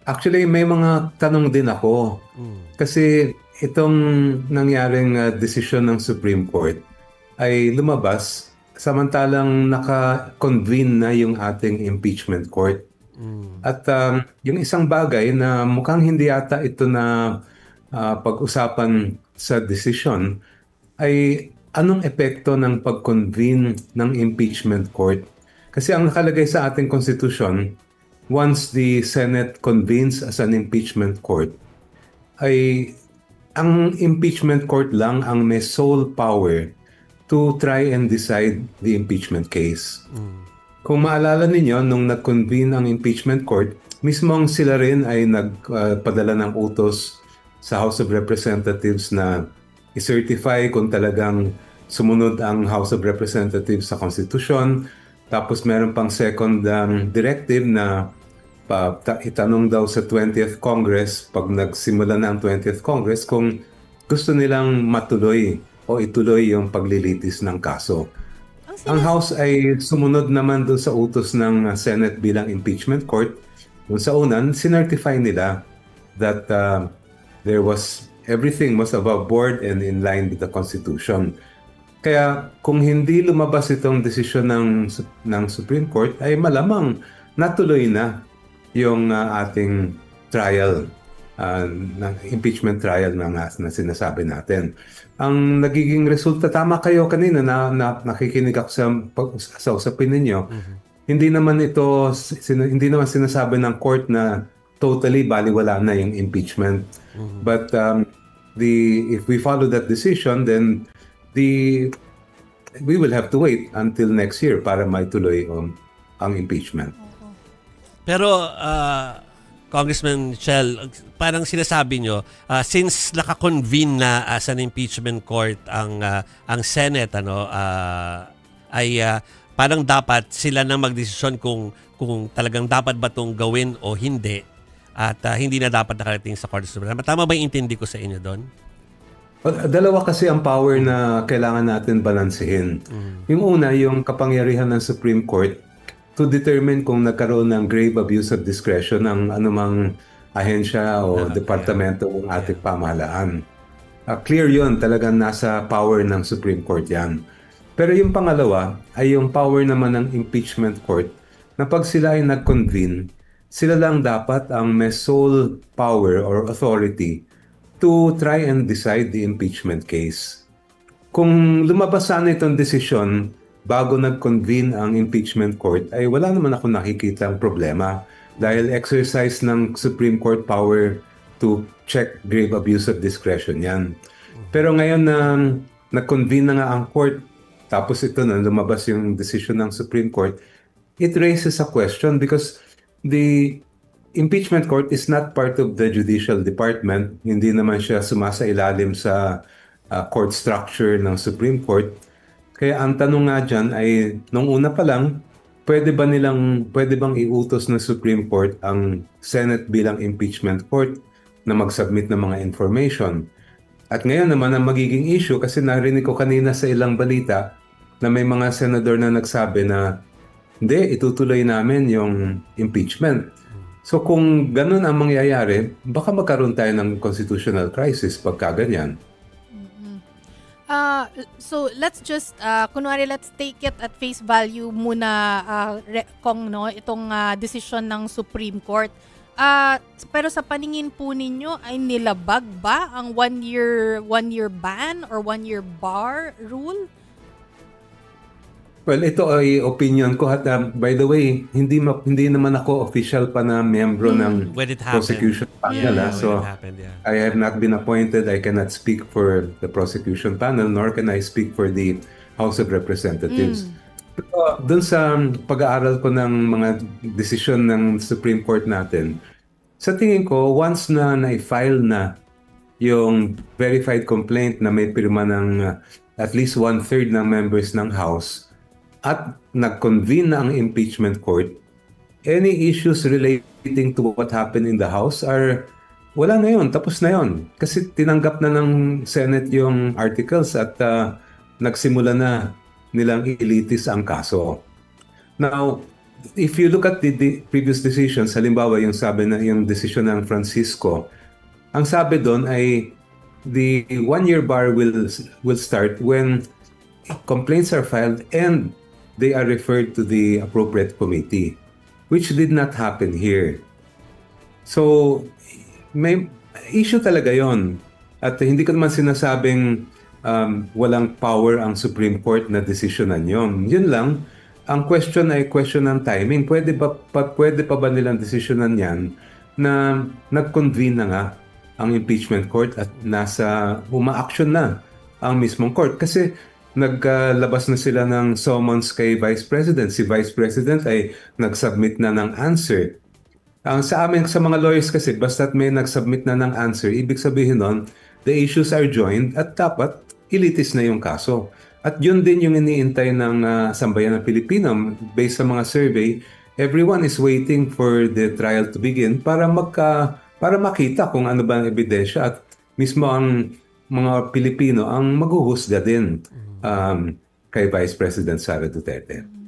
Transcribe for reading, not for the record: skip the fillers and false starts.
Actually, may mga tanong din ako. Kasi itong nangyaring desisyon ng Supreme Court ay lumabas samantalang naka-convene na yung ating impeachment court. At yung isang bagay na mukhang hindi yata ito na pag-usapan sa desisyon ay anong epekto ng pag-convene ng impeachment court. Kasi ang nakalagay sa ating konstitusyon, once the Senate convenes as an impeachment court, ay ang impeachment court lang ang may sole power to try and decide the impeachment case. Kung maalala ninyo, nung nag-convene ang impeachment court, mismong sila rin ay nagpadala ng utos sa House of Representatives na i-certify kung talagang sumunod ang House of Representatives sa Constitution. Tapos meron pang second directive na itanong daw sa 20th Congress, pag nagsimula na ang 20th Congress, kung gusto nilang matuloy o ituloy yung paglilitis ng kaso. Ang House ay sumunod naman doon sa utos ng Senate bilang impeachment court. Doon sa unan, sinertify nila that everything was above board and in line with the Constitution. Kaya kung hindi lumabas itong desisyon ng Supreme Court, ay malamang natuloy na yung ating trial, ng impeachment trial na sinasabi natin. Ang nagiging resulta, tama kayo kanina na nakikinig ako sa usapin ninyo. Hindi naman sinasabi ng court na totally baliwala na yung impeachment. But if we follow that decision, then we will have to wait until next year para maituloy ang impeachment. Pero Congressman Shell, parang sinasabi nyo, since naka-convene na as an impeachment court ang Senate, ay parang dapat sila na magdesisyon kung talagang dapat ba itong gawin o hindi, at hindi na dapat nakarating sa Korte Suprema. Tama ba yung intindi ko sa inyo doon? Dalawa kasi ang power na kailangan natin balansehin. Yung una, yung kapangyarihan ng Supreme Court to determine kung nagkaroon ng grave abuse of discretion ng anumang ahensya o departamento ng ating pamahalaan. Clear yun, talagang nasa power ng Supreme Court yan. Pero yung pangalawa ay yung power naman ng impeachment court na pag sila ay nag-convene, sila lang dapat ang may sole power or authority to try and decide the impeachment case. Kung lumabas sana itong desisyon bago nag-convene ang impeachment court, ay wala naman ako nakikita ang problema dahil exercise ng Supreme Court power to check grave abuse of discretion yan. Pero ngayon na nag-convene na nga ang court, tapos ito na lumabas yung decision ng Supreme Court, it raises a question because the impeachment court is not part of the judicial department. Hindi naman siya sumasailalim sa court structure ng Supreme Court. Kaya ang tanong nga dyan ay, nung una pa lang, pwede bang iutos ng Supreme Court ang Senate bilang impeachment court na mag-submit ng mga information? At ngayon naman ang magiging issue, kasi narinig ko kanina sa ilang balita na may mga senador na nagsabi na hindi, itutuloy namin yung impeachment. So kung ganun ang mangyayari, baka magkaroon tayo ng constitutional crisis pagka ganyan. So let's just kunwari let's take it at face value muna itong decision ng Supreme Court. Pero sa paningin po ninyo ay nilabag ba ang one year ban or 1 year bar rule? Well, ito ay opinion ko. At by the way, hindi naman ako official pa na miyembro ng prosecution panel. So I have not been appointed. I cannot speak for the prosecution panel, nor can I speak for the House of Representatives. Pero dun sa pag-aaral ko ng mga desisyon ng Supreme Court natin, sa tingin ko, once na na-file na yung verified complaint na may pirma ng at least 1/3 ng members ng House, at nag-convene na ang impeachment court, any issues relating to what happened in the House wala na yun, tapos na yun. Kasi tinanggap na ng Senate yung articles at nagsimula na nilang ilitis ang kaso. Now, if you look at the previous decisions, halimbawa yung sabi na yung decision ng Francisco, ang sabi doon ay the 1-year bar will start when complaints are filed and they are referred to the appropriate committee, which did not happen here. So, may issue talaga yon. At hindi ko naman sinasabing walang power ang Supreme Court na desisyonan yon. Yun lang, ang question ay question ng timing. Pwede pa ba nilang desisyonan yan na nag-convene na nga ang impeachment court at nasa uma-action na ang mismong court? Kasi naglabas na sila ng summons kay Vice President. Si Vice President ay nag-submit na ng answer. Sa amin, sa mga lawyers kasi, basta't may nag-submit na ng answer, ibig sabihin nun, the issues are joined at dapat ilitis na yung kaso. At yun din yung iniintay ng sambayan ng Pilipino. Based sa mga survey, everyone is waiting for the trial to begin para makita kung ano ba ang ebidensya at mismo ang mga Pilipino ang maghuhusga din kay Vice President Sara Duterte.